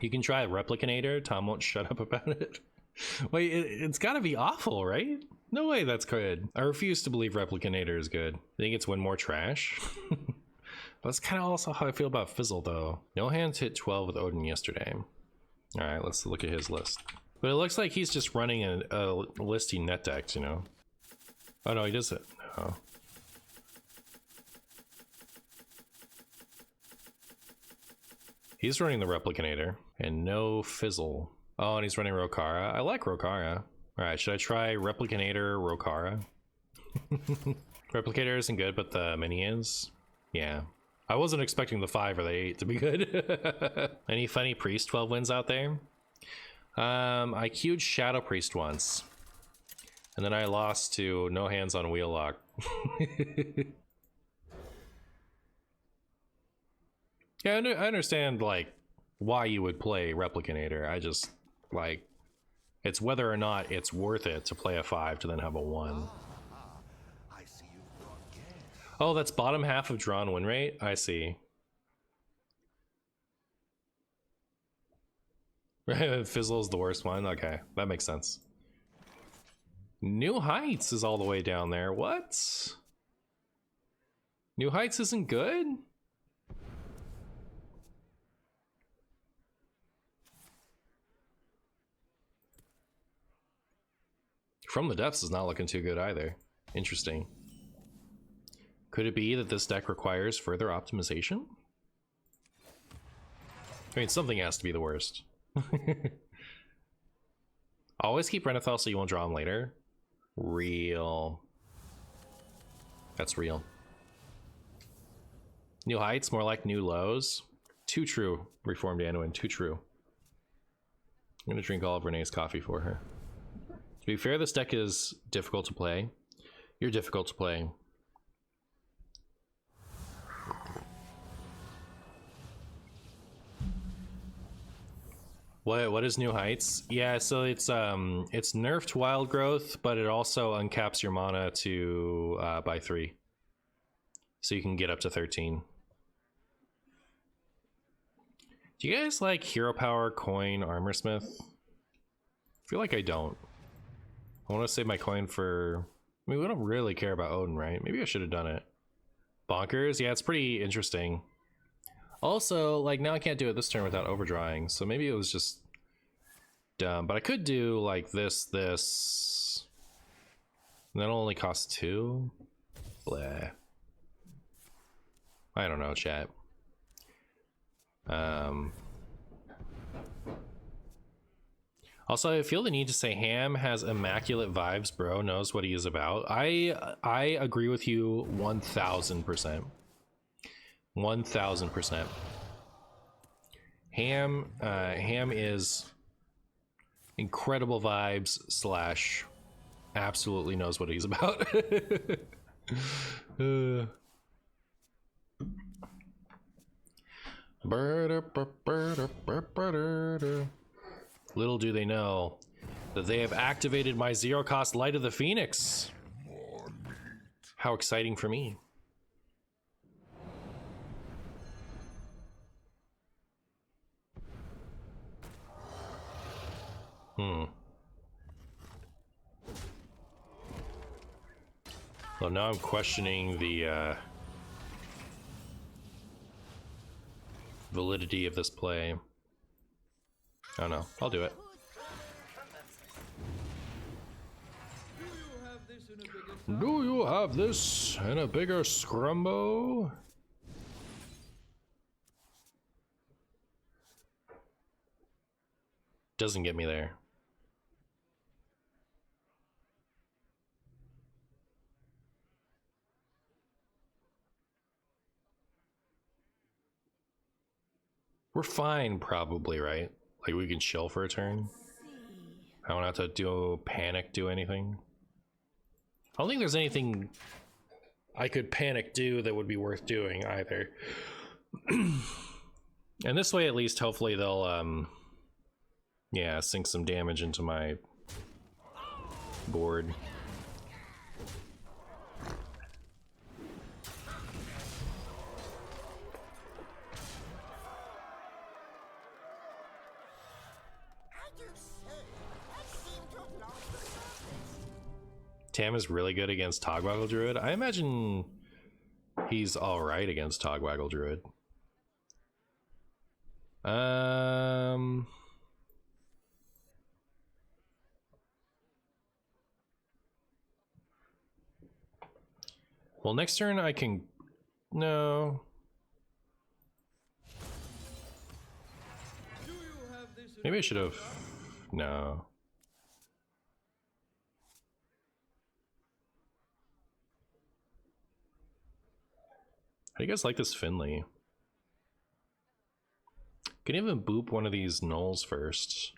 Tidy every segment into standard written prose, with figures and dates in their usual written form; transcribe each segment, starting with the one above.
You can try Replicator. Tom won't shut up about it. Wait, it's gotta be awful, right? No way that's good. I refuse to believe Replicator is good. I think it's win more trash. That's kind of also how I feel about Fizzle, though. No Hands hit 12 with Odin yesterday. All right, let's look at his list. But it looks like he's just running a list he net decked, you know? Oh no, he does it. No. He's running the Replicator and no Fizzle. Oh, and he's running Rokara. I like Rokara. All right, should I try Replicator Rokara? Replicator isn't good, but the mini is. Yeah. I wasn't expecting the 5 or the 8 to be good. Any funny Priest 12 wins out there? I queued Shadow Priest once. And then I lost to No Hands on Wheellock. Yeah, I understand, like, why you would play Replicator. I just, like, it's whether or not it's worth it to play a 5 to then have a 1. Oh, that's bottom half of drawn win rate? I see. Fizzle is the worst one? Okay, that makes sense. New Heights is all the way down there. What? New Heights isn't good? From the Depths is not looking too good either. Interesting. Could it be that this deck requires further optimization? I mean, something has to be the worst. Always keep Renethal so you won't draw him later. Real. That's real. New Heights, more like new lows. Too true, Reformed Anduin, too true. I'm gonna drink all of Renee's coffee for her. To be fair, this deck is difficult to play. You're difficult to play. What is New Heights? Yeah, so it's nerfed Wild Growth, but it also uncaps your mana to by 3. So you can get up to 13. Do you guys like Hero Power, Coin, Armorsmith? I feel like I don't. I want to save my coin for... I mean, we don't really care about Odin, right? Maybe I should have done it. Bonkers? Yeah, it's pretty interesting. Also, like, now I can't do it this turn without overdrawing, so maybe it was just dumb. But I could do, like, this, and that'll only cost 2? Blah. I don't know, chat. Also, I feel the need to say Ham has immaculate vibes, bro, knows what he is about. I agree with you 1000%. 1000%. Ham is incredible vibes / absolutely knows what he's about. Little do they know that they have activated my 0-cost Light of the Phoenix. How exciting for me. Well, now I'm questioning the validity of this play. Oh no, I'll do it. Do you have this in a bigger scrumbo? Doesn't get me there. We're fine, probably, right? Like, we can chill for a turn. I don't have to do anything. I don't think there's anything I could panic do that would be worth doing either. And this way, at least, hopefully they'll, yeah, sink some damage into my board. Tam is really good against Togwaggle Druid. I imagine he's alright against Togwaggle Druid. Well, next turn I can... No. Maybe I should have... No. How do you guys like this Finley? Can you even boop one of these nulls first?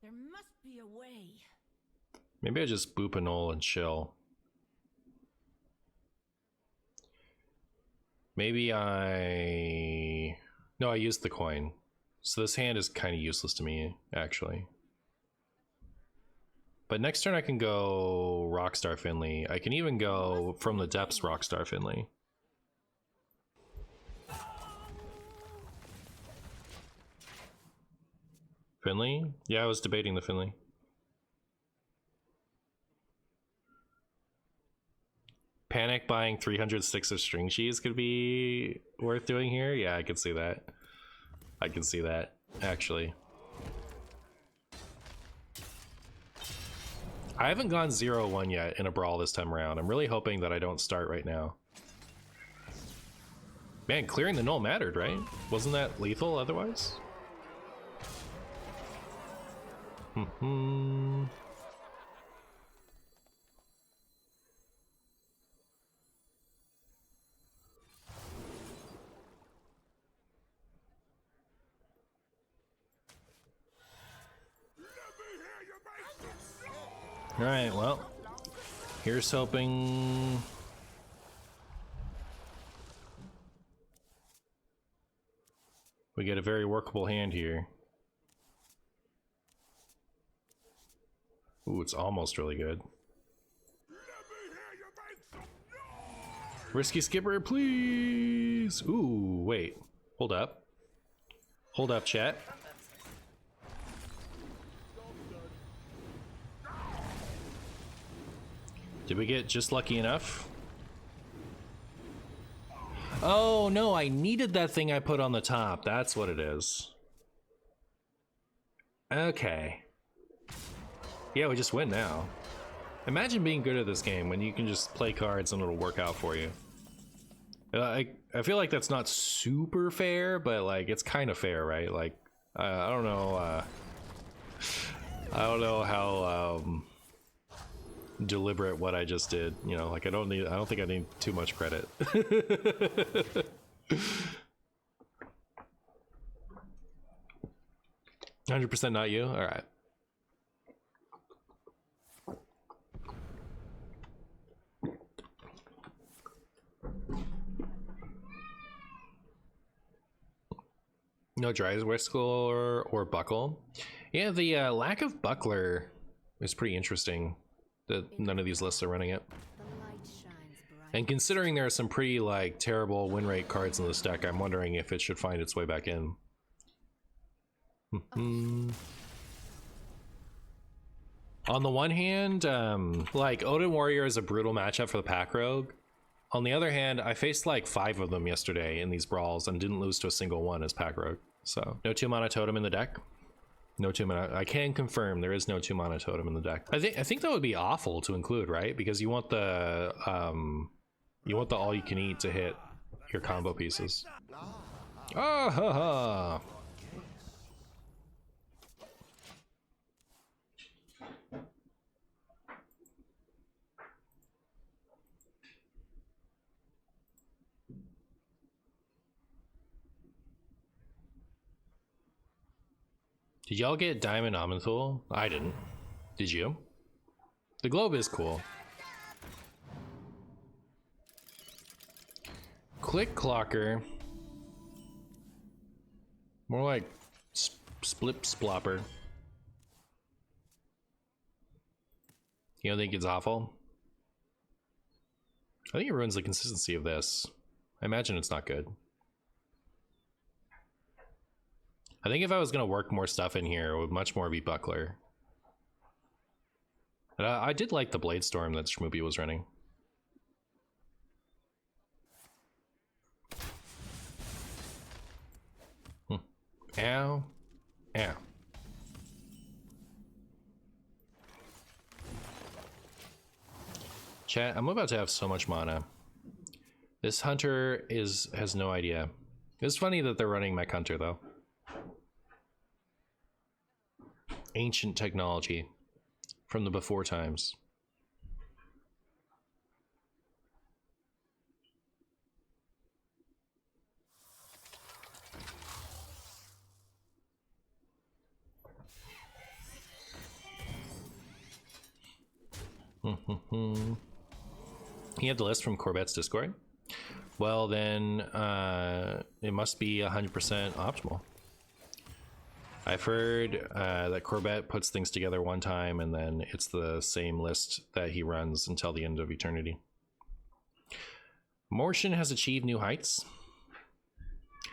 There must be a way. Maybe I just boop a null and chill. Maybe I... No, I used the coin. So this hand is kind of useless to me, actually. But next turn I can go Rockstar Finley. I can even go From the Depths Rockstar Finley. Finley? Yeah, I was debating the Finley. Panic buying 306 of String Cheese could be worth doing here? Yeah, I can see that. I can see that, actually. I haven't gone 0-1 yet in a brawl this time around. I'm really hoping that I don't start right now. Man, clearing the null mattered, right? Wasn't that lethal otherwise? Alright, well, here's hoping... we get a very workable hand here. Ooh, it's almost really good. Risky skipper, please! Ooh, wait. Hold up. Hold up, chat. Did we get just lucky enough? Oh no, I needed that thing I put on the top. That's what it is. Okay. Yeah, we just win now. Imagine being good at this game when you can just play cards and it'll work out for you. I feel like that's not super fair, but like it's kind of fair, right? Like I don't know. I don't know how deliberate what I just did. You know, like I don't think I need too much credit. 100% not you. All right. No dry whistle or buckle. Yeah, the lack of buckler is pretty interesting that none of these lists are running it. And considering there are some pretty like terrible win rate cards in this deck, I'm wondering if it should find its way back in. On the one hand, like Odyn Warrior is a brutal matchup for the pack rogue. On the other hand, I faced like 5 of them yesterday in these brawls and didn't lose to a single one as pack rogue. So no 2-mana totem in the deck. No 2-mana. I can confirm there is no 2-mana totem in the deck. I think that would be awful to include, right? Because you want the all you can eat to hit your combo pieces. Ah ha ha. Did y'all get Diamond Amenthul? I didn't. Did you? The globe is cool. Click Clocker. More like Splip Splopper. You don't think it's awful? I think it ruins the consistency of this. I imagine it's not good. I think if I was gonna work more stuff in here, it would much more be Buckler. But I did like the Blade Storm that Shmoopy was running. Ow. Ow. Chat, I'm about to have so much mana. This hunter has no idea. It's funny that they're running Mech Hunter though. Ancient technology from the before times. He had the list from Corbett's Discord. Well, then it must be 100% optimal. I've heard that Corbett puts things together one time and then it's the same list that he runs until the end of eternity. Mortian has achieved new heights.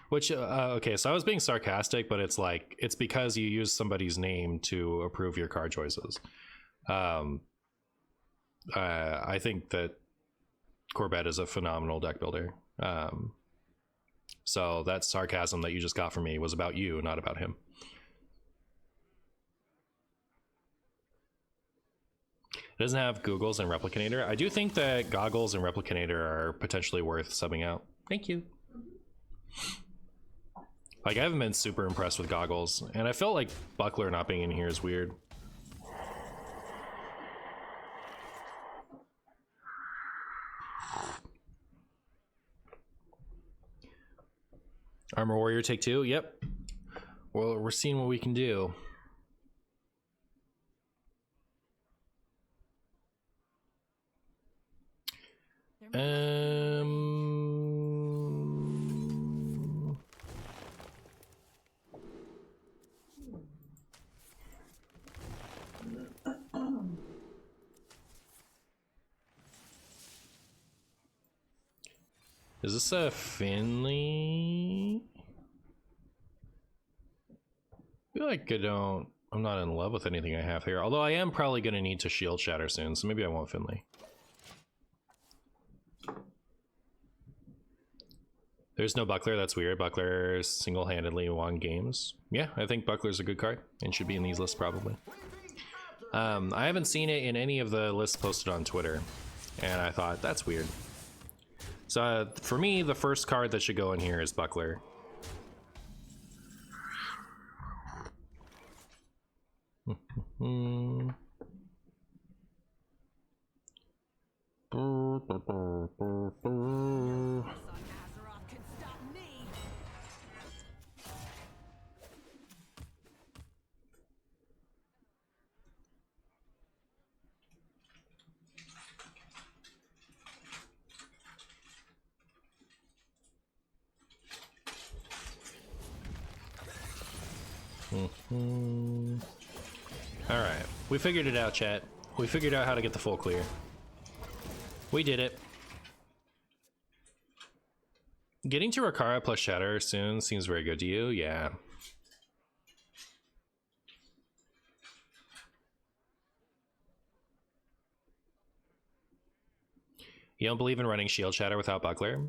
Which, okay, so I was being sarcastic, but it's like, it's because you use somebody's name to approve your card choices. I think that Corbett is a phenomenal deck builder. So that sarcasm that you just got from me was about you, not about him. It doesn't have Googles and Replicator. I do think that Goggles and Replicator are potentially worth subbing out. Thank you. Like, I haven't been super impressed with Goggles, and I felt like Buckler not being in here is weird. Armor Warrior take 2, yep. Well, we're seeing what we can do. Is this a Finley? I feel like I'm not in love with anything I have here. Although I am probably gonna need to shield shatter soon, so maybe I want Finley. There's no Buckler, that's weird. Buckler single-handedly won games. Yeah, I think Buckler's a good card and should be in these lists probably. I haven't seen it in any of the lists posted on Twitter, and I thought, that's weird. So for me, the first card that should go in here is Buckler. All right, we figured it out, chat. We figured out how to get the full clear. We did it. Getting to Rakara plus Shatter soon seems very good to you. Yeah. You don't believe in running Shield Shatter without Buckler?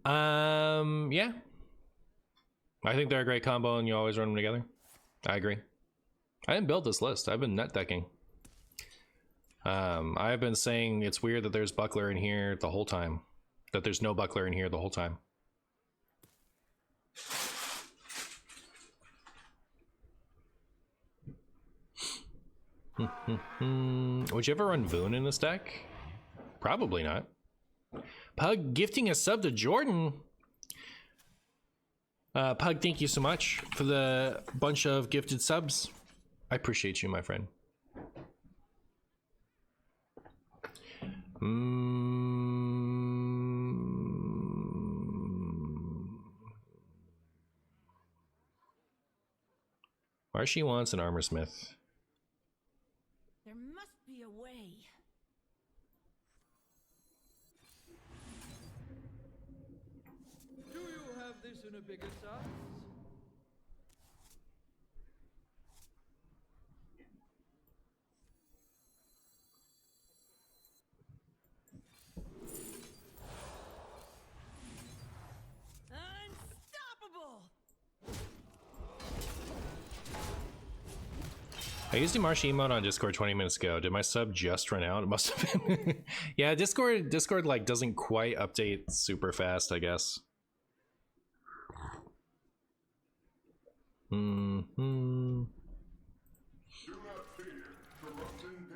Yeah. I think they're a great combo and you always run them together. I agree. I didn't build this list. I've been net decking. I've been saying it's weird that there's Buckler in here the whole time. That there's no Buckler in here the whole time. Would you ever run Voon in this deck? Probably not. Pug gifting a sub to Jordan. Pug, thank you so much for the bunch of gifted subs. I appreciate you, my friend. Marshy wants an armor smith. There must be a way. Do you have this in a bigger size? used the Marshy emote on Discord 20 minutes ago. Did my sub just run out? It must have been. Yeah, Discord like doesn't quite update super fast, I guess.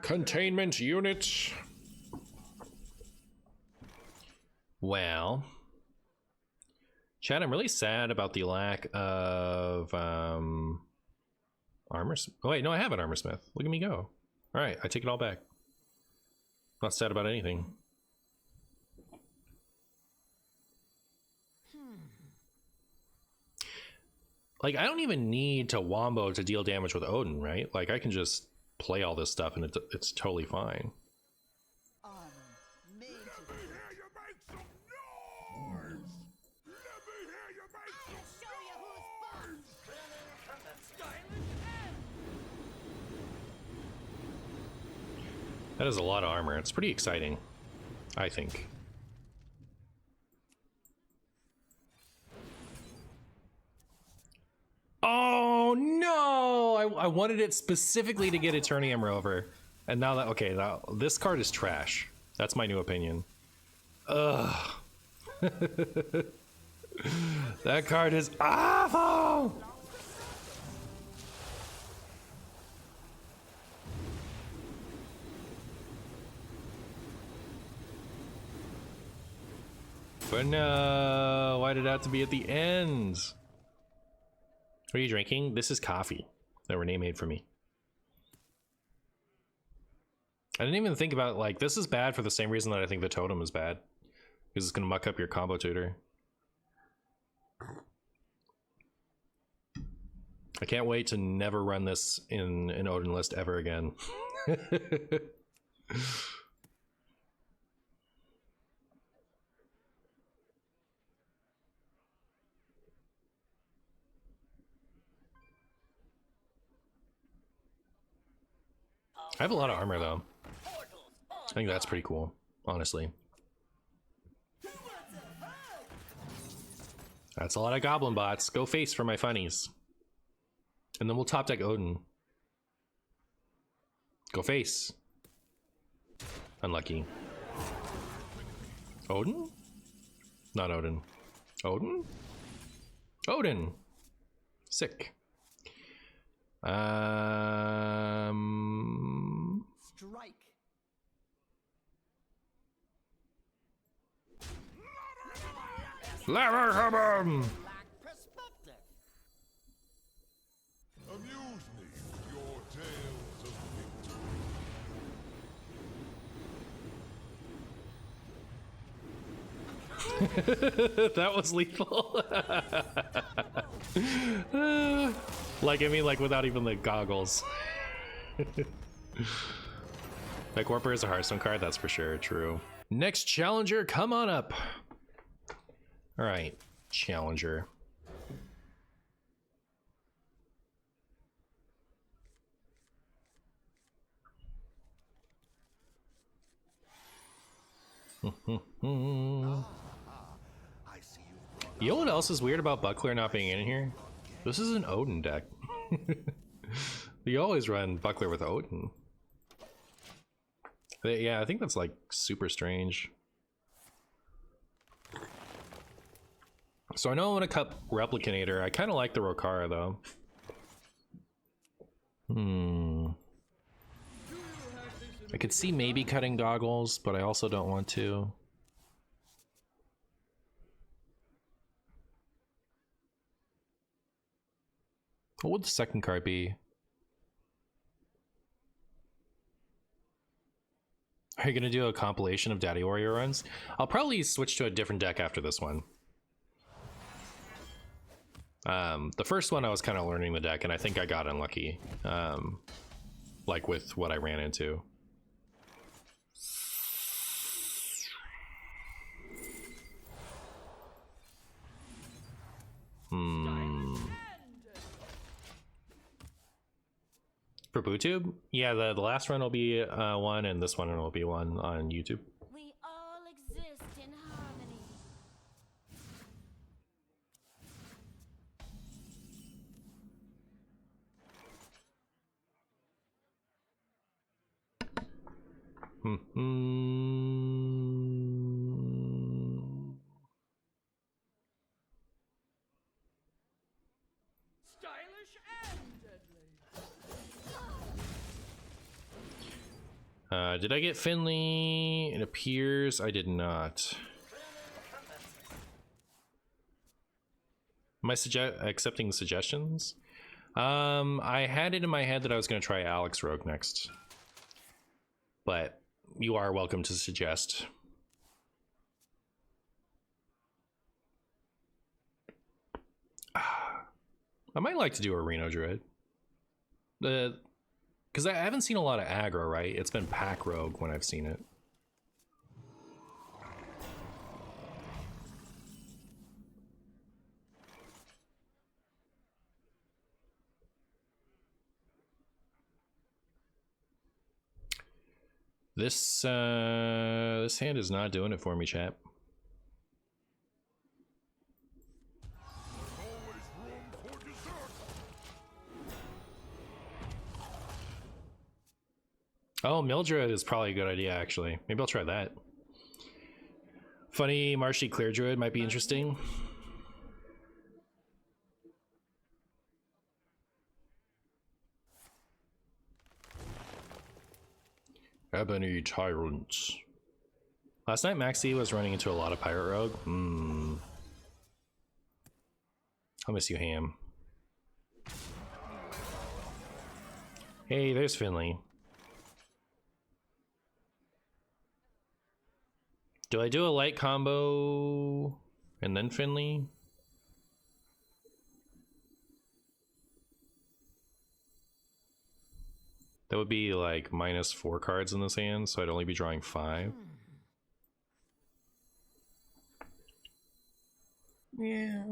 Containment unit. Well, Chad, I'm really sad about the lack of armor. Oh wait, no, I have an armor smith. Look at me go. All right, I take it all back. Not sad about anything. Like, I don't even need to wombo to deal damage with Odin, right? Like, I can just play all this stuff and it's totally fine. That is a lot of armor. It's pretty exciting, I think. Oh no! I wanted it specifically to get Eternium Rover. And now that, okay, now this card is trash. That's my new opinion. Ugh. That card is awful! But no, why did it have to be at the end? What are you drinking? This is coffee that Renee made for me. I didn't even think about, like, this is bad for the same reason that I think the totem is bad. Because it's gonna muck up your combo tutor. I can't wait to never run this in an Odin list ever again. I have a lot of armor though. I think that's pretty cool, honestly. That's a lot of goblin bots. Go face for my funnies. And then we'll top deck Odin. Go face. Unlucky. Odin? Not Odin. Odin? Odin! Sick. Strike. Lack Perspective. Amuse me with your tales of victory. That was lethal. Like, I mean, like, without even the goggles. Like, Warper is a Hearthstone card, that's for sure, true. Next challenger, come on up. All right, challenger. You know what else is weird about Buckler not being in here? This is an Odin deck. You always run Buckler with Odin. Yeah, I think that's like super strange. So I know I want to cut Replicator. I kind of like the Rokara though. I could see maybe cutting goggles, but I also don't want to. What would the second card be? Are you gonna do a compilation of Daddy Warrior runs? I'll probably switch to a different deck after this one. The first one I was kind of learning the deck, and I think I got unlucky, like with what I ran into. For BooTube? Yeah, the last run will be one, and this one will be one on YouTube. We all exist in harmony. Stylish and deadly. Did I get Finley? It appears I did not. Am I accepting suggestions? I had it in my head that I was going to try Alex Rogue next, but you are welcome to suggest. I might like to do a Reno Druid. Because I haven't seen a lot of aggro, right? It's been pack rogue when I've seen it. This hand is not doing it for me, chap. Always room for dessert. Oh, Mildred is probably a good idea, actually. Maybe I'll try that. Funny Marshy Clear Druid might be interesting. Ebony Tyrant. Last night Maxi was running into a lot of Pirate Rogue. I'll miss you, Ham. Hey, there's Finley. Do I do a light combo and then Finley? That would be like -4 cards in this hand, so I'd only be drawing 5. Yeah.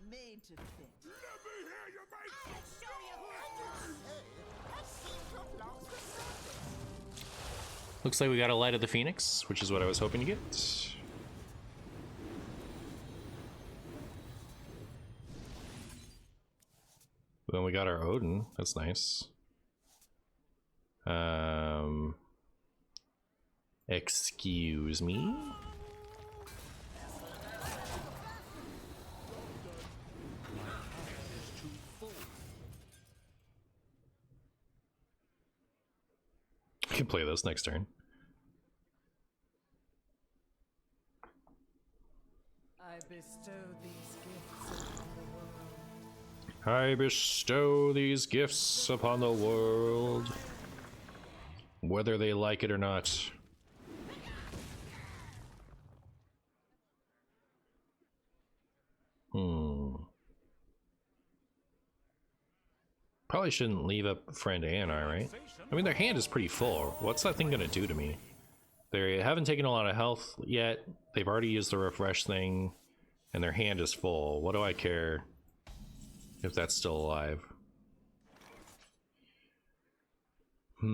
Made to fit. Let me hear you make I'll show you who I am. That seems to have lost the surface. Looks like we got a Light of the Phoenix, which is what I was hoping to get. Then we got our Odin. That's nice. Excuse me? I can play this next turn. I bestow these gifts upon the world. I bestow these gifts upon the world, whether they like it or not. Probably shouldn't leave up friend Anar, right? I mean, their hand is pretty full. What's that thing gonna do to me? They haven't taken a lot of health yet. They've already used the refresh thing, and their hand is full. What do I care if that's still alive? Do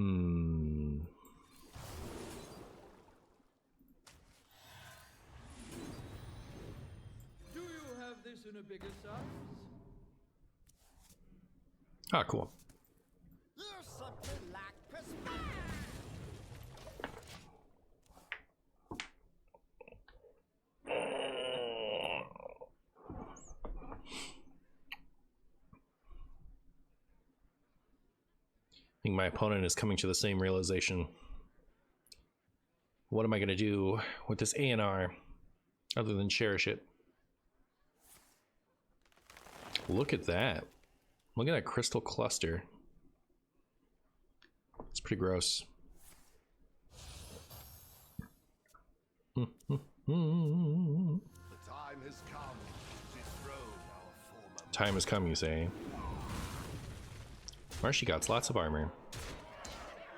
you have this in a bigger size? Ah, cool. You simply lack perspective. I think my opponent is coming to the same realization. What am I gonna do with this ANR other than cherish it? Look at that. Look at that crystal cluster. It's pretty gross. The time has come to dethrone our former. Time has come, you say. Marshy got lots of armor.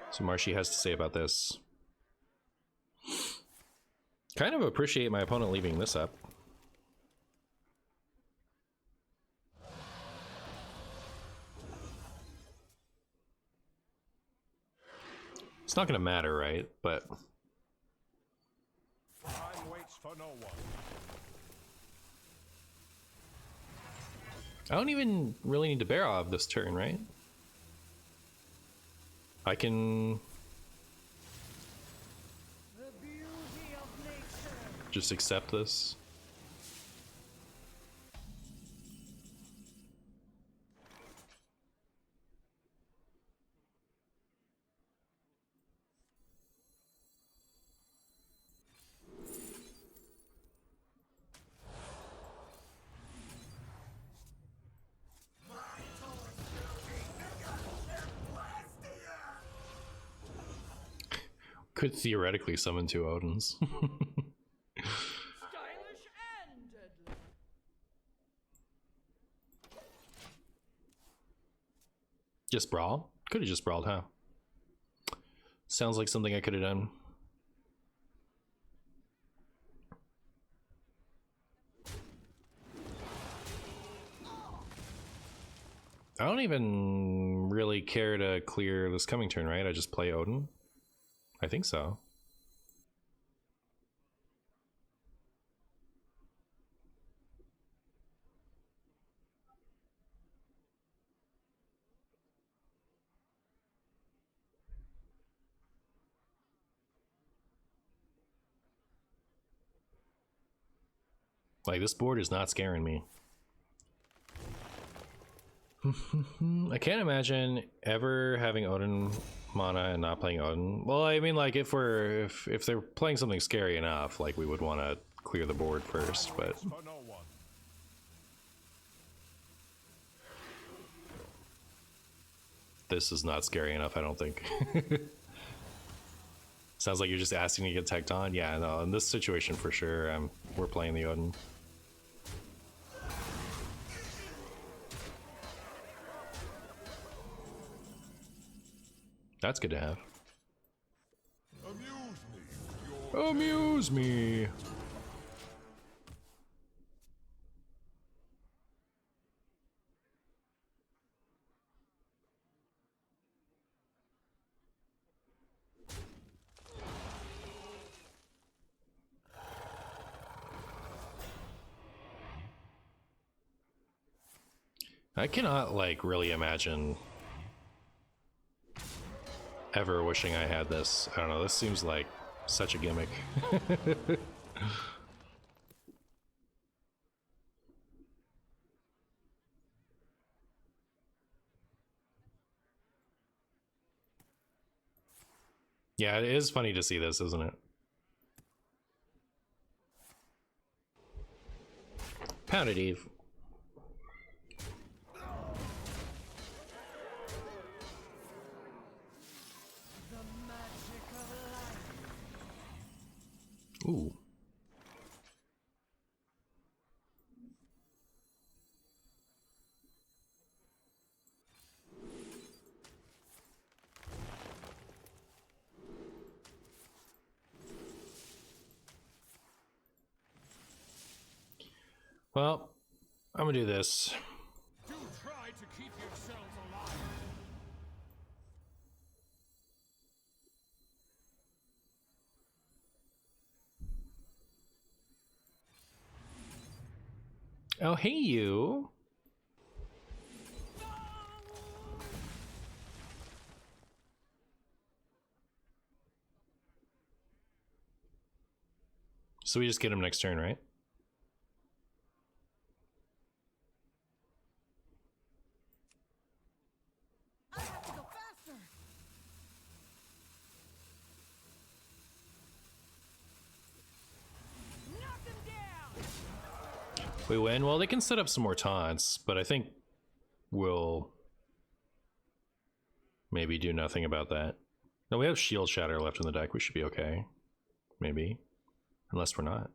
So Marshy has to say about this. Kind of appreciate my opponent leaving this up. It's not gonna matter, right? But Time waits for no one. I don't even really need to Barrow this turn, right? I can The beauty of nature. just accept this. Could theoretically summon 2 Odins. Stylish and deadly. Just brawl? Could have just brawled, huh? Sounds like something I could have done. I don't even really care to clear this coming turn, right? I just play Odin? I think so. Like, this board is not scaring me. I can't imagine ever having Odin mana and not playing Odin. Well, I mean, like, if they're playing something scary enough, like, we would want to clear the board first, but For no one. this is not scary enough, I don't think. Sounds like you're just asking to get teched on. Yeah, no, in this situation for sure, we're playing the Odin. That's good to have. Amuse me with your Amuse me. I cannot, like, really imagine ever wishing I had this. I don't know, this seems like such a gimmick. Yeah, it is funny to see this, isn't it? Pounded Eve. The magic of life. Ooh. Well, I'm gonna do this. Do try to keep yourselves alive. Oh, hey, you. So we just get him next turn, right? I have to go faster. Knock him down. We win. Well, they can set up some more taunts, but I think we'll maybe do nothing about that. No, we have Shield Shatter left in the deck. We should be okay. Maybe. Unless we're not.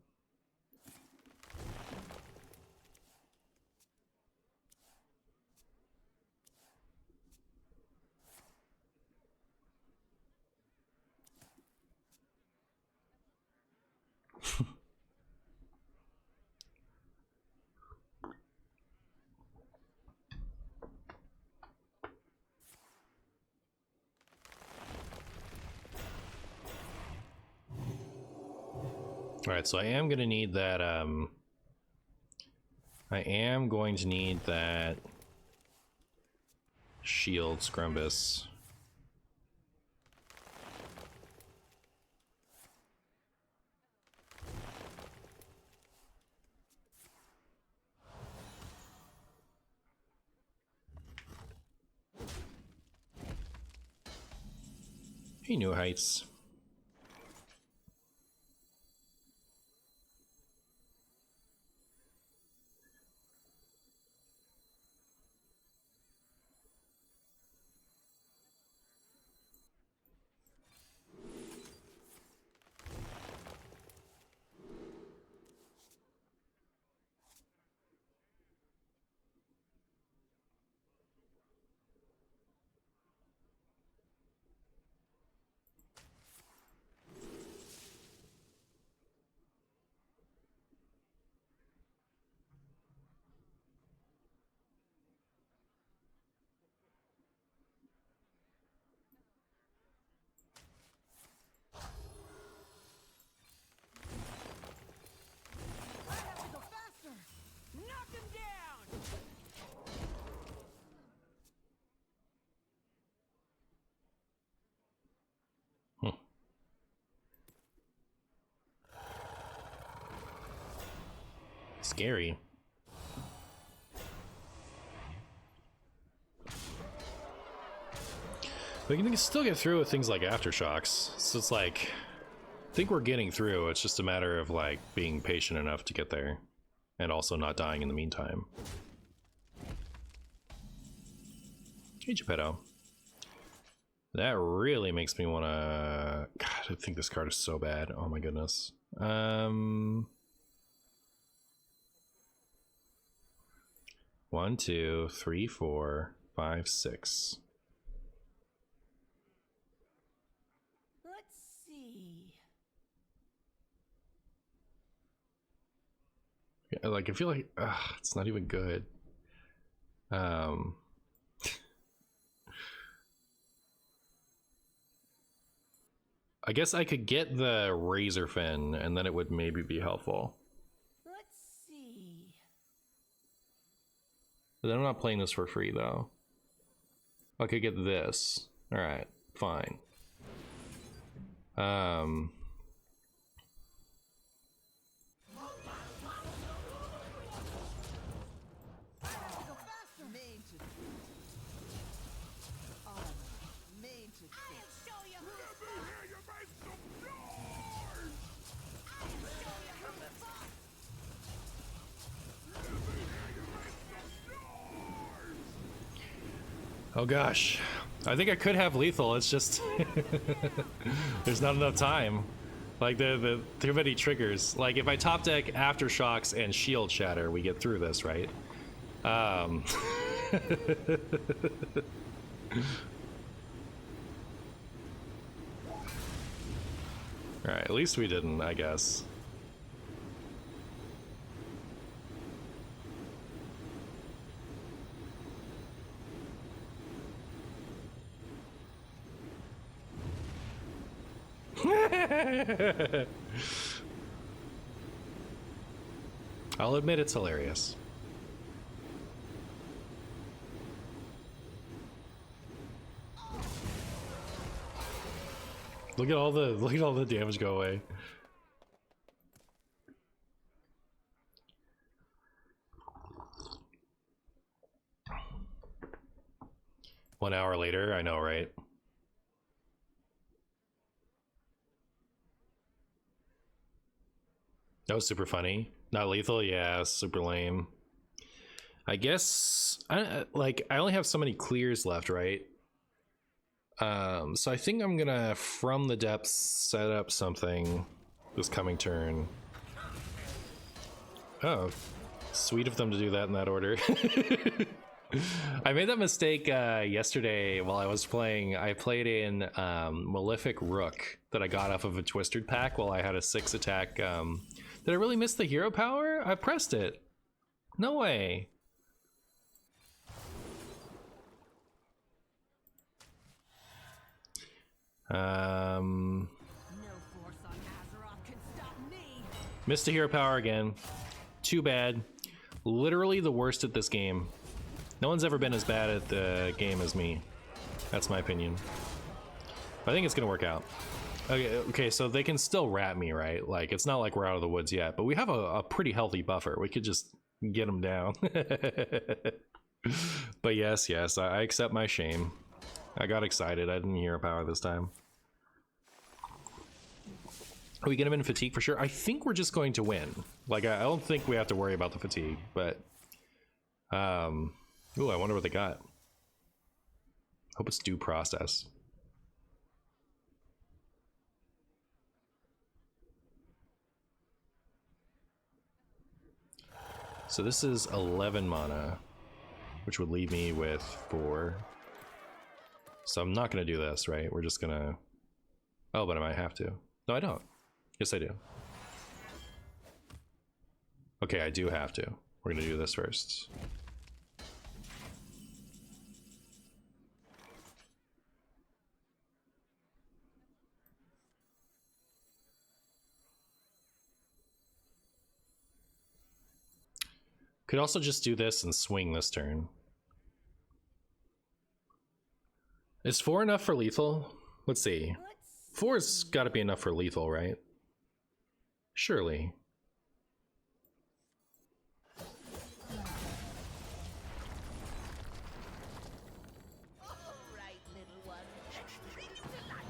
Alright, so I am going to need that, I am going to need that shield Scrumbus. Hey, New Heights. I have to go faster. Knock him down. Scary. We can still get through with things like aftershocks. So it's like, I think we're getting through. It's just a matter of like being patient enough to get there, and also not dying in the meantime. Hey, Geppetto. That really makes me want to. God, I think this card is so bad. Oh my goodness. 1, 2, 3, 4, 5, 6. Let's see. Yeah, like I feel like it's not even good. I guess I could get the Razor Fin, and then it would maybe be helpful. Let's see. But then I'm not playing this for free, though. I could get this. Alright, fine. Go faster. Mage. Mage. I'll show you who Let me hear you make some noise! I'll show you who the boss. Let me hear you make some noise! Oh gosh. I think I could have lethal, it's just... there's not enough time. Like, the too many triggers. Like, if I top deck Aftershocks and Shield Shatter, we get through this, right? Alright, at least we didn't, I guess. I'll admit it's hilarious. Look at all the damage go away. One hour later, I know, right? That was super funny. Not lethal, yeah, super lame. I guess I only have so many clears left, right? So I think I'm gonna, from the depths, set up something this coming turn. Oh, sweet of them to do that in that order. I made that mistake yesterday while I was playing. I played in Malefic Rook that I got off of a Twisted pack while I had a 6 attack. Did I really miss the hero power? I pressed it. No way. No force on Azeroth can stop me. Missed the hero power again. Too bad. Literally the worst at this game. No one's ever been as bad at the game as me. That's my opinion. I think it's gonna work out. Okay, so they can still rat me, right? Like, it's not like we're out of the woods yet, but we have a pretty healthy buffer. We could just get them down. But yes, I accept my shame. I got excited. I didn't hero power this time. We get him in fatigue for sure. I think we're just going to win. Like, I don't think we have to worry about the fatigue, but ooh, I wonder what they got. Hope it's due process. So this is 11 mana, which would leave me with 4. So I'm not gonna do this, right? We're just gonna... Oh, but I might have to. No, I don't. Yes, I do. Okay, I do have to. We're gonna do this first. Could also just do this and swing this turn. Is 4 enough for lethal? Let's see. 4's gotta be enough for lethal, right? Surely. Right, little one. Bring you to life.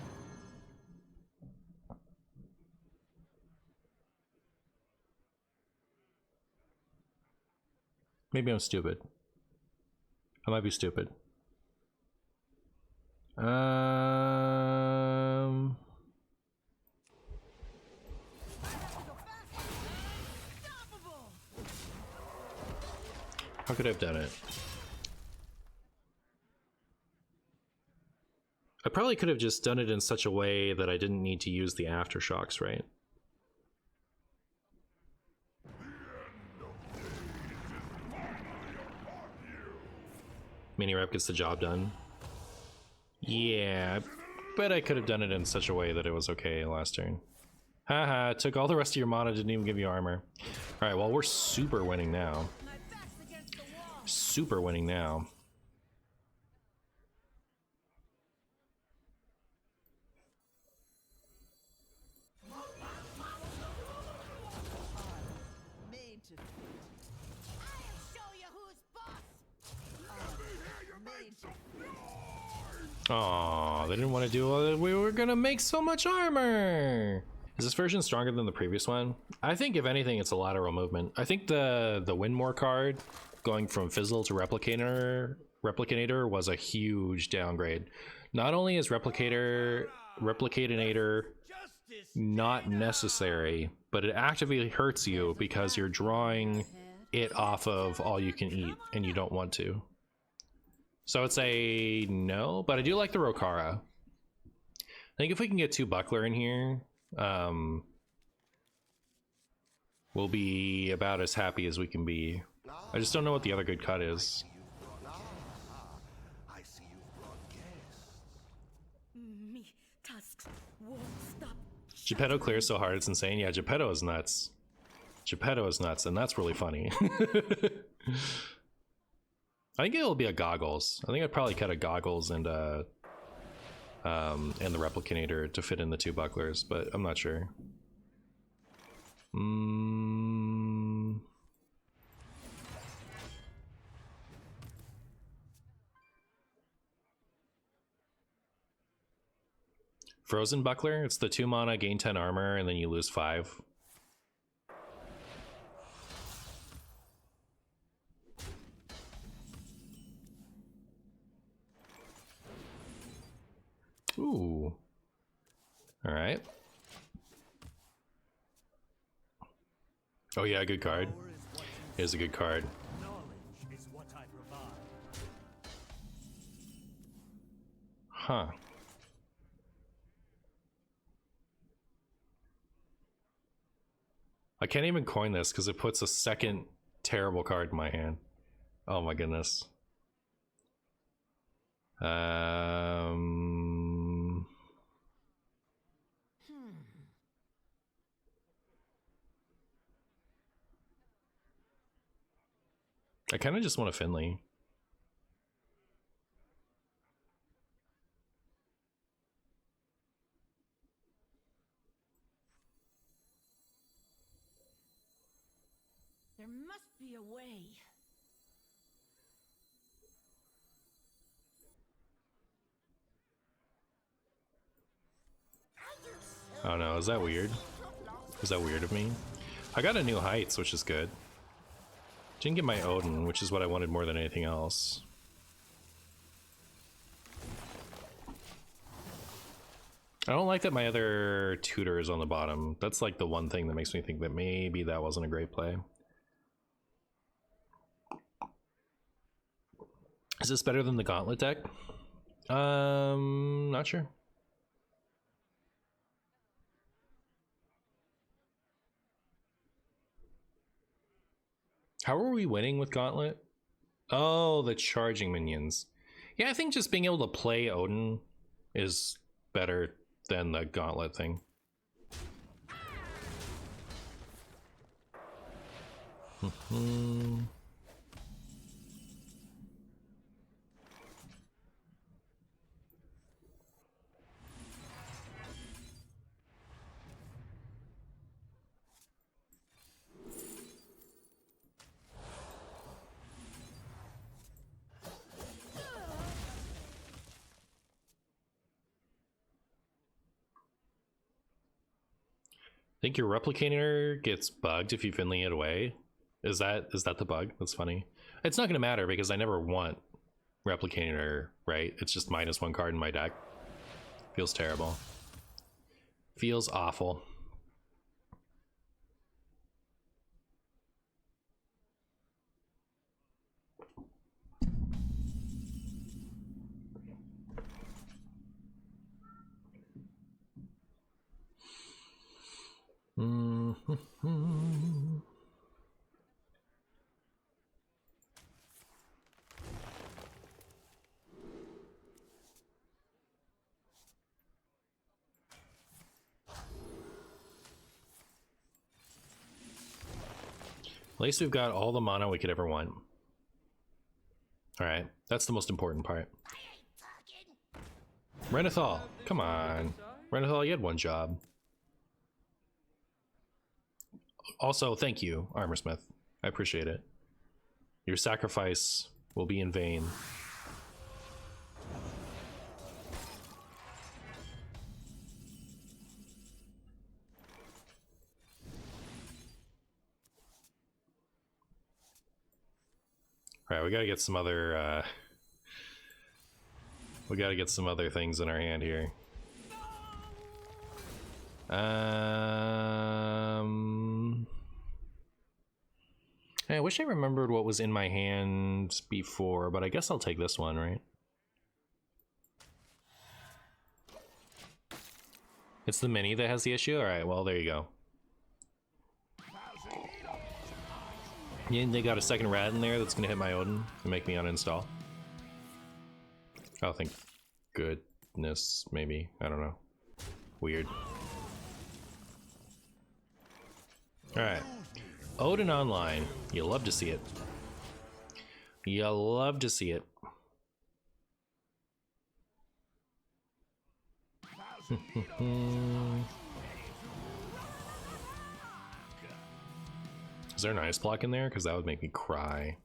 Maybe I'm stupid. I might be stupid. How could I have done it? I probably could have just done it in such a way that I didn't need to use the aftershocks, right? Mini rep gets the job done. Yeah, but I could have done it in such a way that it was okay last turn. Haha, took all the rest of your mana, didn't even give you armor. Alright, well, we're super winning now. My back's against the wall. Super winning now. Made to fit. I'll show you who's boss. Made to Aw, they didn't want to do all that. We were gonna make so much armor. Is this version stronger than the previous one? I think if anything, it's a lateral movement. I think the Windmore card going from Fizzle to Replicator was a huge downgrade. Not only is Replicator-inator not necessary, but it actively hurts you because you're drawing it off of all you can eat and you don't want to. So I'd say no, but I do like the Rokara. I think if we can get 2 Buckler in here, we'll be about as happy as we can be. I just don't know what the other good cut is. I see you've brought guests. me. Tusks won't stop. Geppetto clears so hard it's insane. Yeah, Geppetto is nuts. Geppetto is nuts, and that's really funny. I think it'll be a Goggles. I think I'd probably cut a Goggles and the Replicator to fit in the 2 Bucklers, but I'm not sure. Frozen Buckler, it's the 2 mana, gain 10 armor, and then you lose 5. Ooh. Alright. Oh yeah, good card. It is a good card. Knowledge is what I provide. Huh. I can't even coin this because it puts a second terrible card in my hand. Oh my goodness. I kind of just want a Finley. There must be a way. Oh no, is that weird? Was that weird of me? I got a new heights, which is good. Didn't get my Odin, which is what I wanted more than anything else. I don't like that my other tutor is on the bottom. That's like the one thing that makes me think that maybe that wasn't a great play. Is this better than the Gauntlet deck? Not sure. How are we winning with Gauntlet? Oh, the charging minions. Yeah, I think just being able to play Odin is better than the Gauntlet thing. Think your Replicator gets bugged if you Finley it away? Is that the bug? That's funny. It's not gonna matter because I never want Replicator, right? It's just -1 card in my deck. Feels terrible. Feels awful. At least we've got all the mana we could ever want. Alright, that's the most important part. Renathal, come on. Renathal, you had one job. Also, thank you, Armorsmith. I appreciate it. Your sacrifice will be in vain. Alright, we gotta get some other, we gotta get some other things in our hand here. I wish I remembered what was in my hand before, but I guess I'll take this one, right? It's the mini that has the issue? Alright, well, there you go. Yeah, they got a second rat in there that's gonna hit my Odin and make me uninstall. Oh, thank goodness, maybe. I don't know. Weird. Alright. Odin Online. You love to see it. You love to see it. Is there an ice block in there? Because that would make me cry.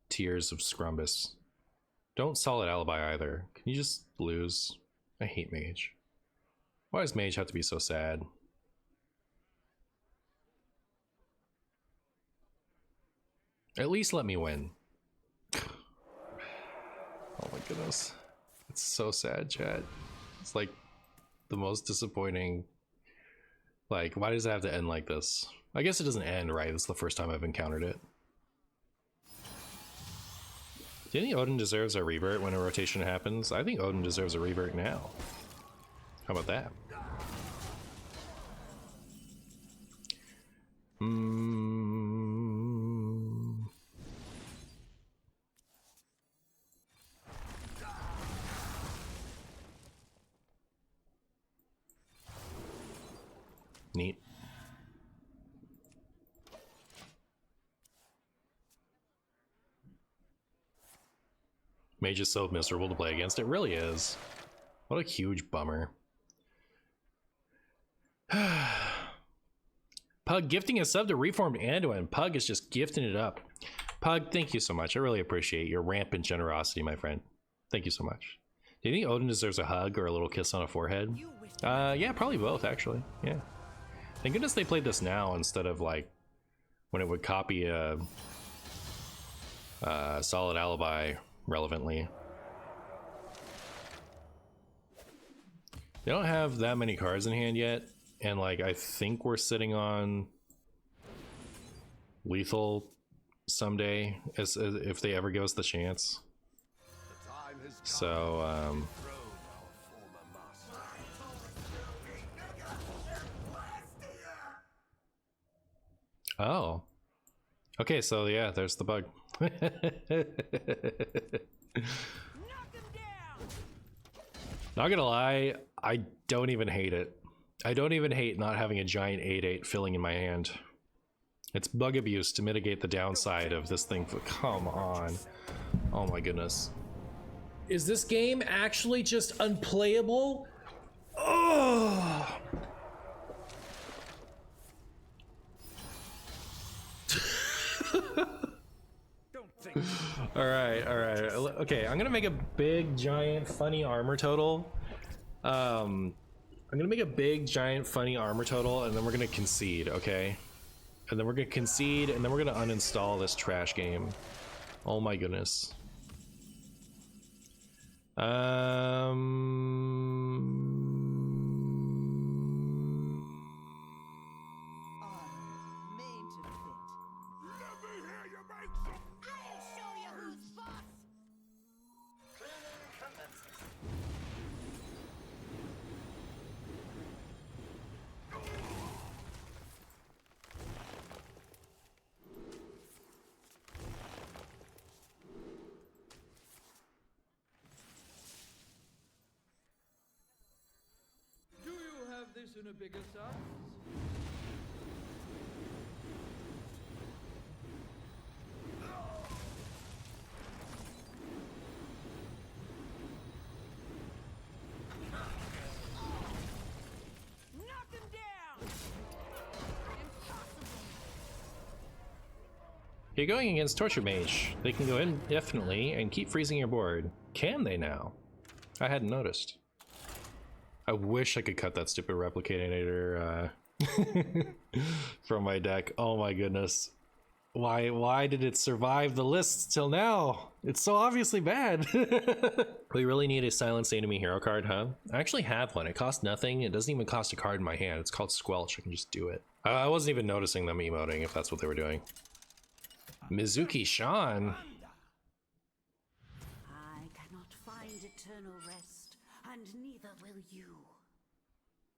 Tears of Scrumbus. Don't Solid Alibi either. Can you just lose? I hate Mage. Why does Mage have to be so sad? At least let me win. Oh my goodness. It's so sad, chat. It's like the most disappointing. Like, why does it have to end like this? I guess it doesn't end, right? This is the first time I've encountered it. Do you think Odin deserves a revert when a rotation happens? I think Odin deserves a revert now. How about that? Neat. Mage is so miserable to play against. It really is. What a huge bummer. Pug gifting a sub to Reformed Anduin. Pug is just gifting it up. Pug, thank you so much. I really appreciate your rampant generosity, my friend. Thank you so much. Do you think Odin deserves a hug or a little kiss on a forehead? Yeah, probably both, actually. Yeah. Thank goodness they played this now instead of like when it would copy a solid alibi relevantly. They don't have that many cards in hand yet, and like I think we're sitting on lethal someday, as if they ever give us the chance. The time has come So to dethrone our former master. oh, okay, so yeah, there's the bug. Knock him down! Not gonna lie, I don't even hate it. I don't even hate not having a giant 8/8 filling in my hand. It's bug abuse to mitigate the downside of this thing. Come on. Oh my goodness. Is this game actually just unplayable? Oh! All right. Okay, I'm gonna make a big, giant, funny armor total. I'm gonna make a big, giant, funny armor total, and then we're gonna concede, okay? And then we're gonna concede, and then we're gonna uninstall this trash game. Oh my goodness. Made to fit. Let me hear you make some I'll show you who's boss! Do you have this in a bigger size? Knock him down! Impossible! You're going against Torture Mage. They can go indefinitely and keep freezing your board. Can they now? I hadn't noticed. I wish I could cut that stupid Replicator-inator from my deck. Oh my goodness. Why did it survive the list till now? It's so obviously bad. We really need a Silence Enemy hero card, huh? I actually have one. It costs nothing. It doesn't even cost a card in my hand. It's called Squelch. I can just do it. I wasn't even noticing them emoting, if that's what they were doing. Mizuki-shan. I cannot find eternal rest, and neither will you.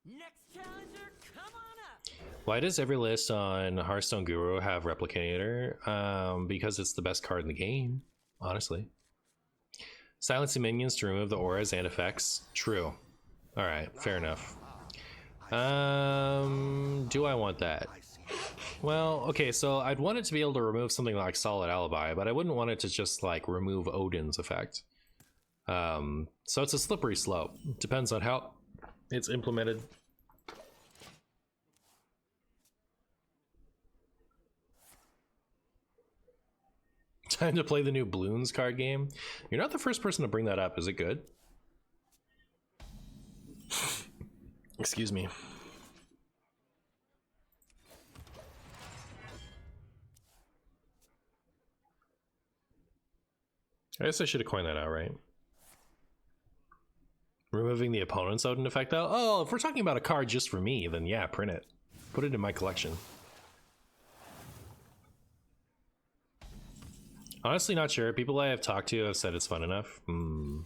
Next challenger, come on up! Why does every list on Hearthstone Guru have Replicator? Because it's the best card in the game, honestly. Silencing minions to remove the auras and effects. True. Alright, fair enough. Do I want that? Well, okay, so I'd want it to be able to remove something like Solid Alibi, but I wouldn't want it to just like remove Odin's effect. So it's a slippery slope. Depends on how it's implemented. Time to play the new Bloons card game. You're not the first person to bring that up. Is it good? Excuse me. I guess I should have coined that out, right? Removing the opponent's Odin effect though? Oh, if we're talking about a card just for me, then yeah, print it. Put it in my collection. Honestly, not sure. People I have talked to have said it's fun enough. My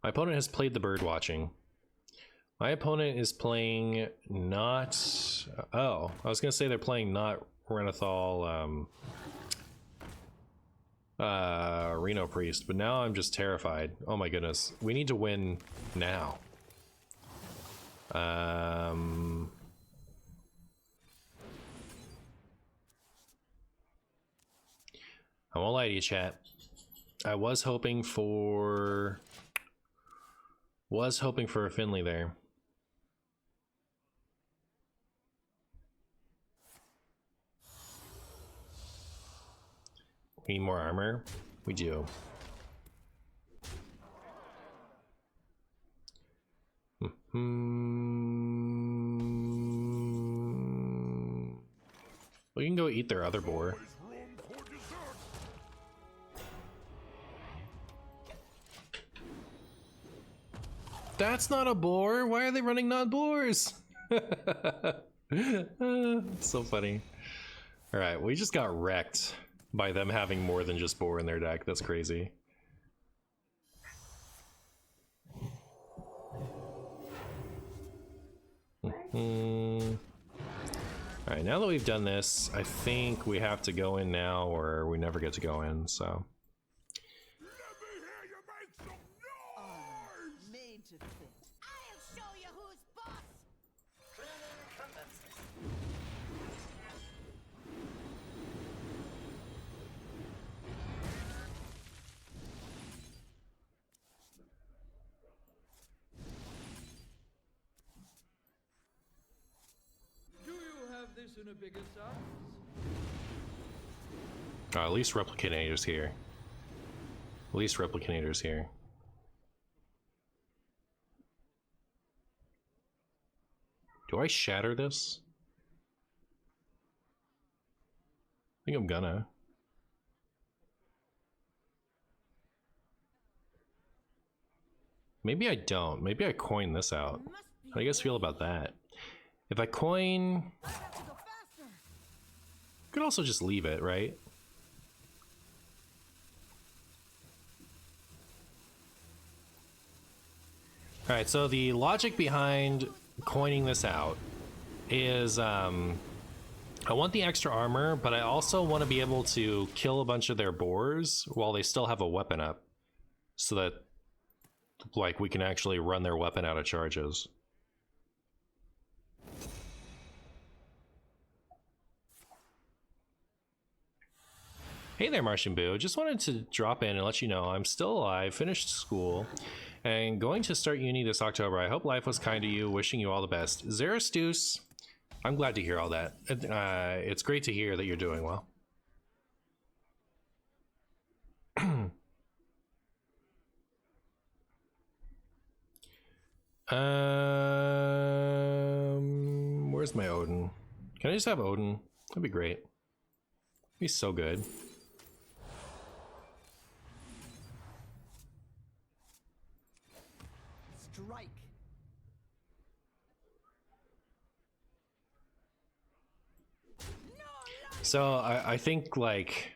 opponent has played the bird watching. My opponent is playing not... Oh, I was gonna say they're playing not Renathal, Reno Priest, but now I'm just terrified. Oh my goodness. We need to win now. I won't lie to you, chat. I was hoping for a Finley there. We need more armor. We do. We can go eat their other boar. Always room for dessert. That's not a boar. Why are they running non-boars? So funny. All right, we just got wrecked by them having more than just boar in their deck. That's crazy. All right, now that we've done this, I think we have to go in now, or we never get to go in. So. Let me hear you make some noise. Made to fit. I'll show you who's boss. Do you have this in a bigger size? At least Replicator-inator's here. At least Replicator-inator's here. Do I shatter this? I think I'm gonna. Maybe I don't. Maybe I coin this out. How do you guys feel about that? If I coin... Could also just leave it, right? Alright, so the logic behind coining this out is I want the extra armor, but I also want to be able to kill a bunch of their boars while they still have a weapon up, so that like we can actually run their weapon out of charges. Hey there, MartianBuu. Just wanted to drop in and let you know I'm still alive, finished school, and going to start uni this October. I hope life was kind to you, wishing you all the best. Zerastus, I'm glad to hear all that. It's great to hear that you're doing well. Where's my Odin? Can I just have Odin? That'd be great. He's so good. Strike. So I think like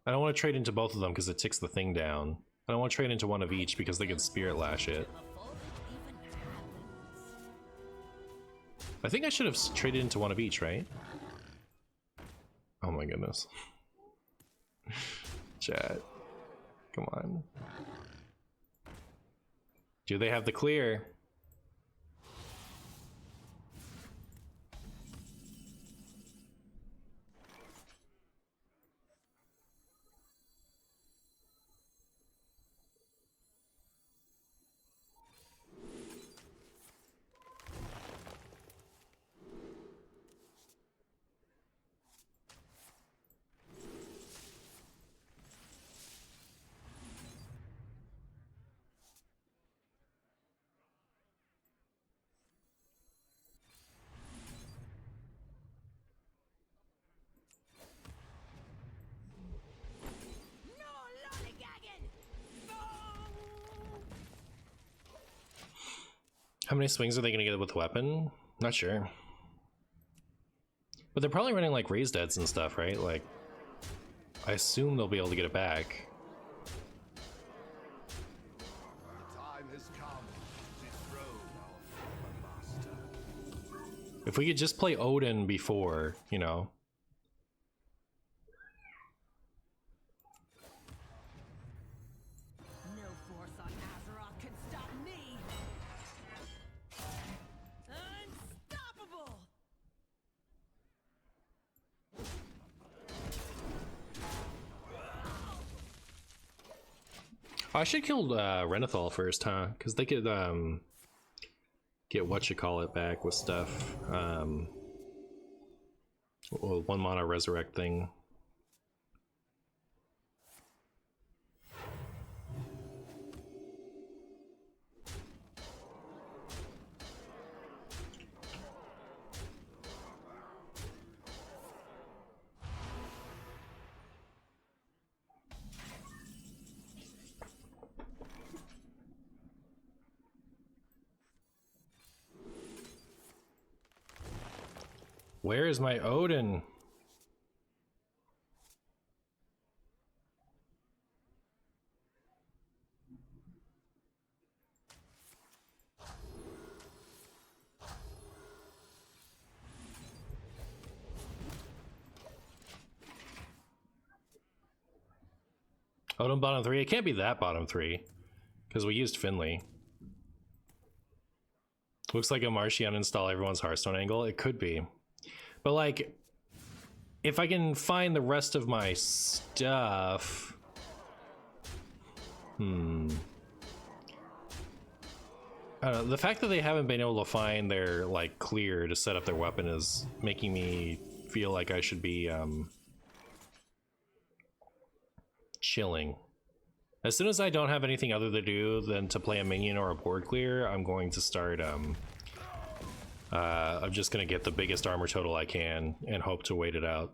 I don't want to trade into both of them because it ticks the thing down. I don't want to trade into one of each because they can Spirit Lash it. I think I should have traded into one of each, right? Oh my goodness. Chat. Come on. Do they have the clear? How many swings are they gonna get with weapon? Not sure. But they're probably running like raised deads and stuff, right? Like, I assume they'll be able to get it back. The time has come to dethrone our former master. If we could just play Odin before, you know. No force on Azeroth can stop me. Unstoppable. I should kill Renathal first, huh? Because they could get whatchamacallit back with stuff. Well, 1 mana resurrect thing. Where is my Odin? Odin bottom 3? It can't be that bottom 3, because we used Finley. Looks like a Martian install everyone's Hearthstone angle. It could be. But like, if I can find the rest of my stuff... I don't know, the fact that they haven't been able to find their like clear to set up their weapon is making me feel like I should be chilling. As soon as I don't have anything other to do than to play a minion or a board clear, I'm going to start I'm just gonna get the biggest armor total I can and hope to wait it out.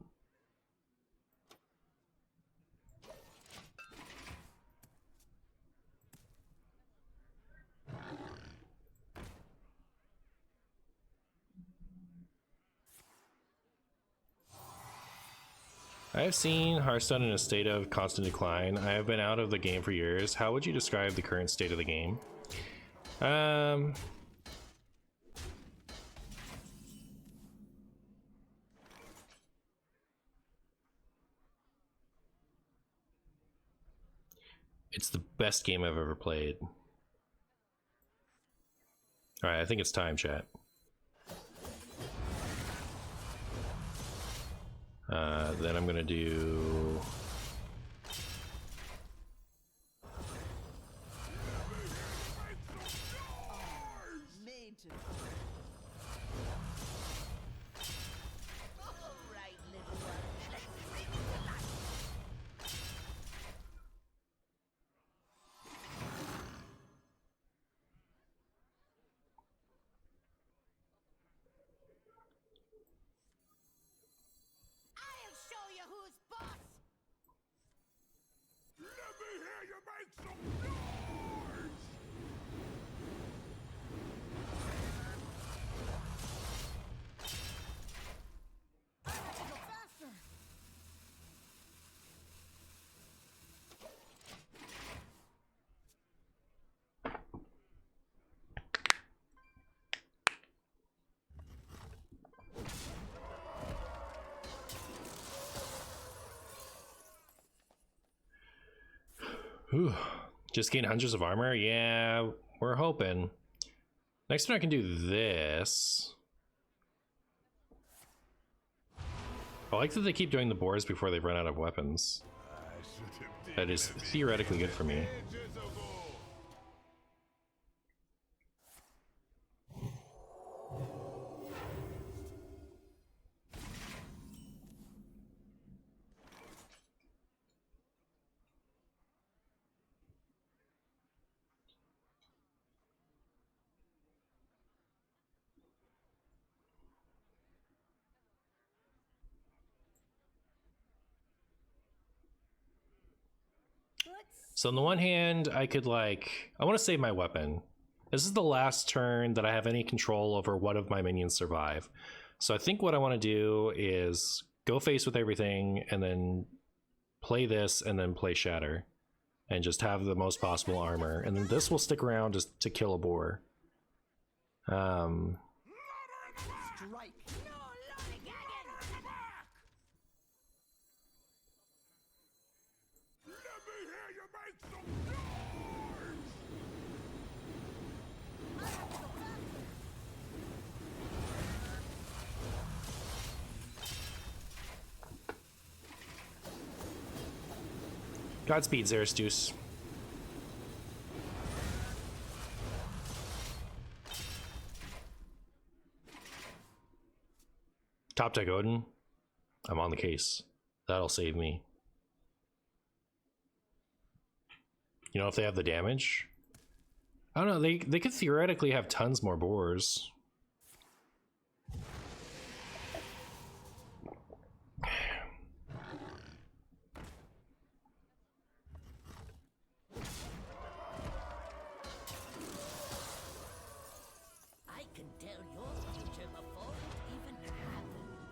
I have seen Hearthstone in a state of constant decline. I have been out of the game for years. How would you describe the current state of the game? It's the best game I've ever played. All right, I think it's time, chat. Then I'm gonna do... Mage. All right, little one. Let's bring it to life. I'll show you who's boss. Let me hear you make some noise! Go faster. Whew. Just gain hundreds of armor? Yeah, we're hoping. Next turn I can do this. I like that they keep doing the boars before they run out of weapons. That is theoretically good for me. So on the one hand, I could like, I want to save my weapon. This is the last turn that I have any control over what of my minions survive. So I think what I want to do is go face with everything and then play this and then play Shatter. And just have the most possible armor. And then this will stick around just to kill a boar. Strike. No lollygagging! Let me hear you make some noise! I have to go faster. Godspeed, Zerastus. Top deck Odin. I'm on the case. That'll save me. You know, if they have the damage? I don't know, they could theoretically have tons more boars. I can tell your future before it even happens.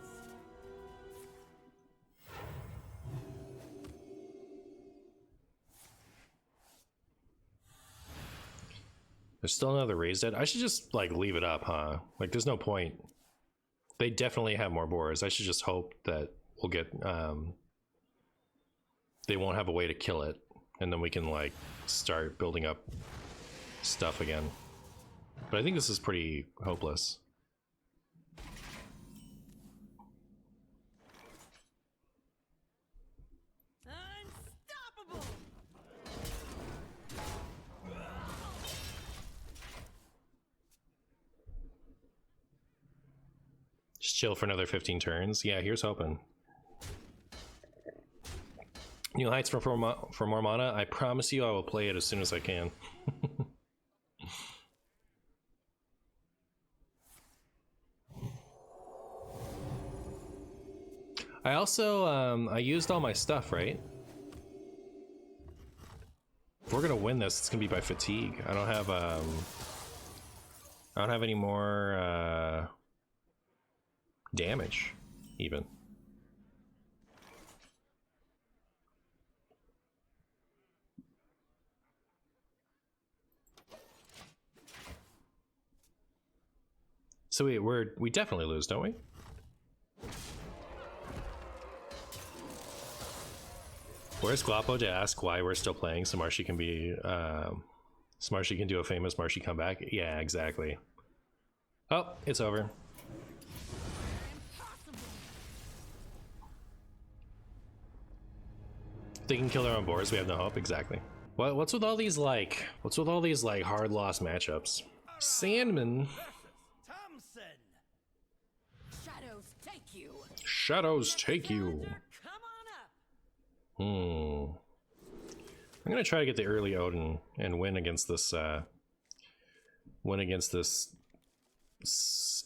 There's still another raised dead. I should just like leave it up, huh? Like there's no point. They definitely have more boars. I should just hope that we'll get they won't have a way to kill it, and then we can like start building up stuff again. But I think this is pretty hopeless. Unstoppable! Just chill for another 15 turns. Yeah, here's hoping. New Heights for more mana. I promise you I will play it as soon as I can. I also, I used all my stuff, right? If we're gonna win this, it's gonna be by fatigue. I don't have any more, damage, even. So we definitely lose, don't we? Where's Guapo to ask why we're still playing so Marshy can be so Marshy can do a famous Marshy comeback? Yeah, exactly. Oh, it's over. If they can kill their own boars, we have no hope. Exactly. What's with all these like hard loss matchups? Sandman. Thompson! Shadows take you! Shadows take you. Come on up! I'm gonna try to get the early Odin and win against this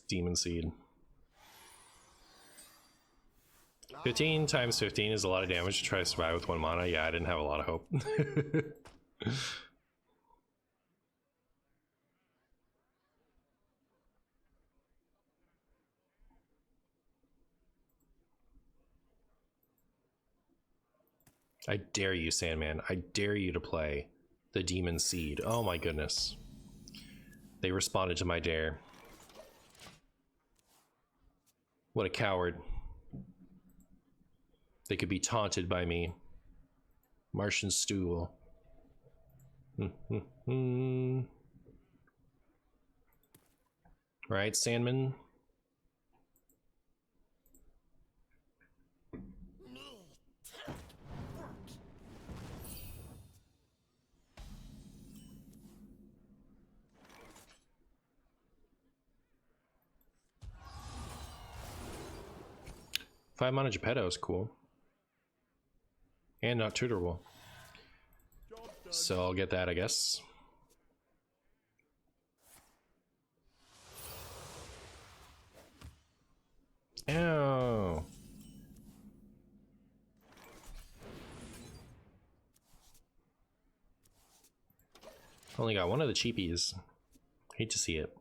demon seed. 15 times 15 is a lot of damage to try to survive with 1 mana. Yeah, I didn't have a lot of hope. I dare you, Sandman. I dare you to play the Demon Seed. Oh my goodness. They responded to my dare. What a coward. They could be taunted by me. Martian stool. Right, Sandman? Five mana Geppetto is cool. And not tutorable. So I'll get that, I guess. Ow. Only got one of the cheapies. Hate to see it.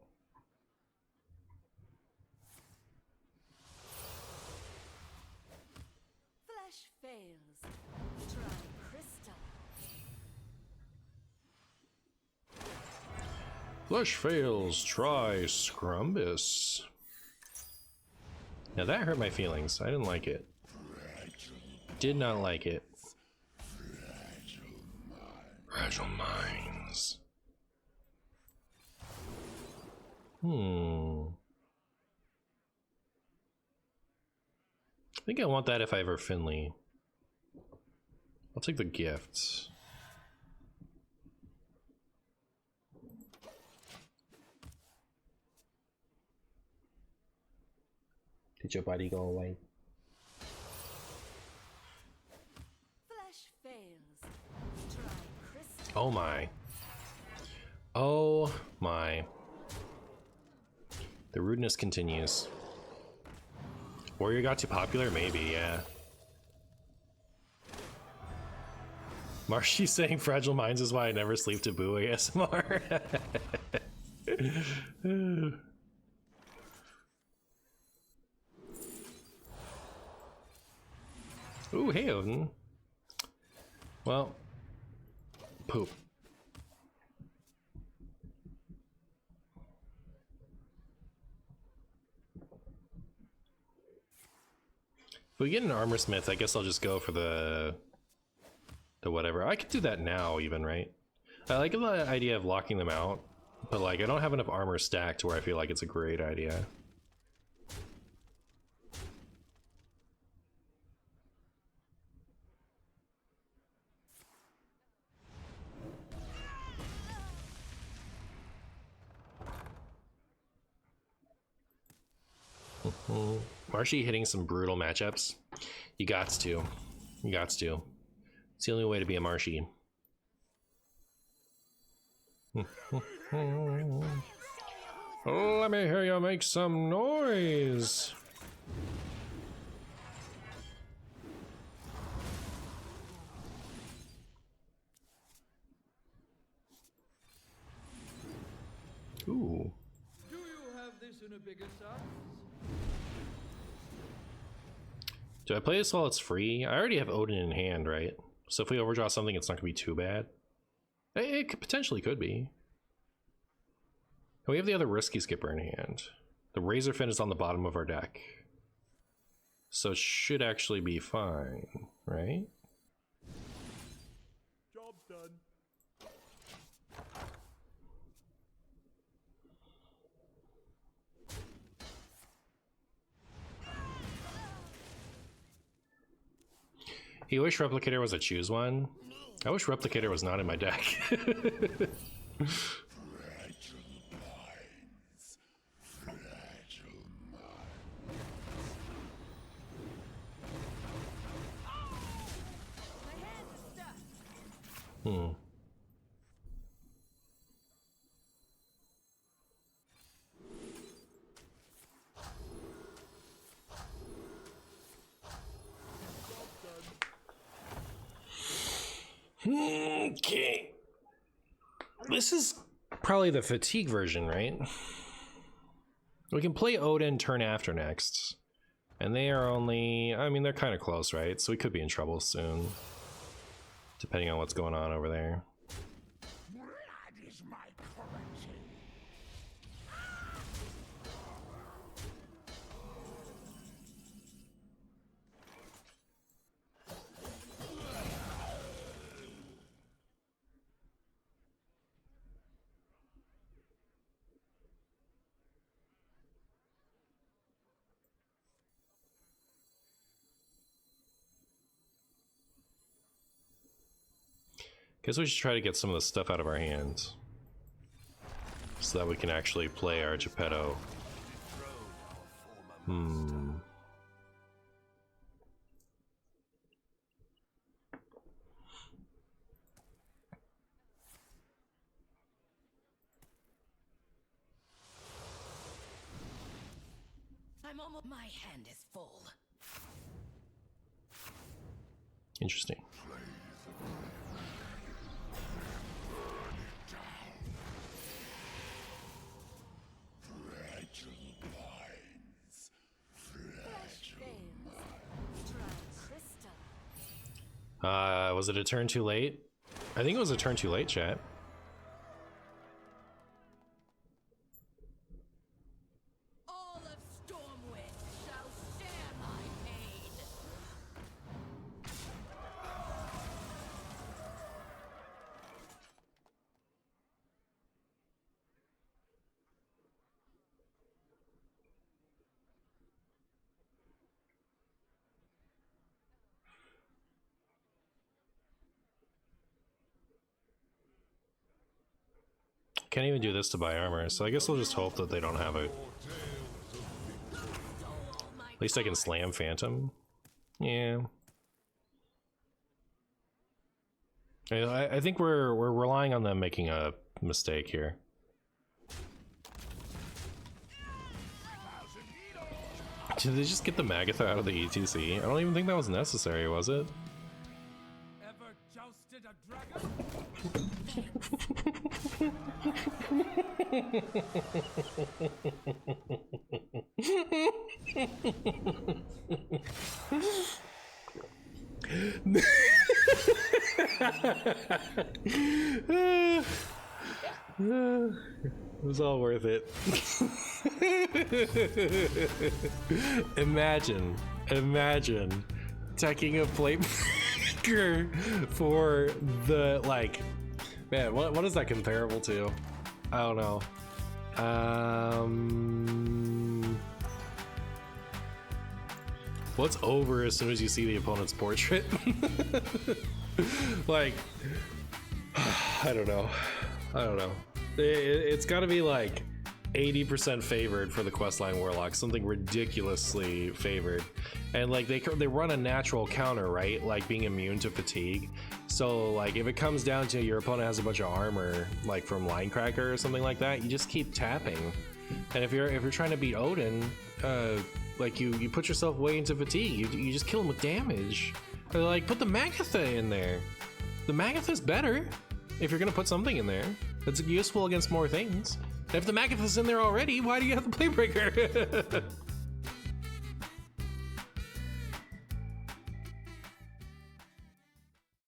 Flesh fails. Try crystal. Flesh fails, try Scrumbus. Now that hurt my feelings. I didn't like it. Did not like it. Fragile minds. I think I want that if I ever Finley. I'll take the gifts. Did your body go away? Flesh fails. Try crystal. Oh my. Oh my. The rudeness continues. Warrior got too popular? Maybe, yeah. Marshy saying Fragile Minds is why I never sleep to Boo ASMR. Ooh, hey Odin. Well, poop. we get an armor smith, I guess I'll just go for the whatever. I could do that now even, right? I like the idea of locking them out, but like I don't have enough armor stacked to where I feel like it's a great idea. Marshy hitting some brutal matchups. You gots to. You gots to. It's the only way to be a Marshy. Let me hear you make some noise. Ooh. Do you have this in a bigger size? Do I play this while it's free? I already have Odin in hand, right? So if we overdraw something, it's not gonna be too bad. It could, potentially could be. We have the other risky skipper in hand. The Razorfin is on the bottom of our deck. So it should actually be fine, right? Job done. You wish Replicator was a choose one? I wish Replicator was not in my deck. Hmm. Okay. This is probably the fatigue version, right? We can play Odin turn after next. And they are only, I mean, they're kind of close, right? So we could be in trouble soon. Depending on what's going on over there. Blood is my currency. Guess we should try to get some of the stuff out of our hands. So that we can actually play our Geppetto. Hmm. I'm almost. My hand is full. Interesting. Was it a turn too late? I think it was a turn too late, chat. All of Stormwind shall share my pain. Can't even do this to buy armor, so I guess we'll just hope that they don't have it. At least I can slam Phantom. Yeah. I think we're relying on them making a mistake here. Did they just get the Magatha out of the ETC? I don't even think that was necessary, was it? Ever jousted a dragon? It was all worth it. Imagine imagine teching a playmaker for the, like, man, what is that comparable to? I don't know. What's over as soon as you see the opponent's portrait? Like, I don't know. It's got to be like 80% favored for the questline Warlock, something ridiculously favored. And like they run a natural counter, right? Like being immune to fatigue. So like if it comes down to your opponent has a bunch of armor, like from Linecracker or something like that, you just keep tapping. And if you're trying to beat Odin, like you put yourself way into fatigue. You just kill him with damage. Or like put the Magatha in there. The Magatha's better if you're gonna put something in there. It's useful against more things. If the Magatha's in there already, why do you have the Playbreaker?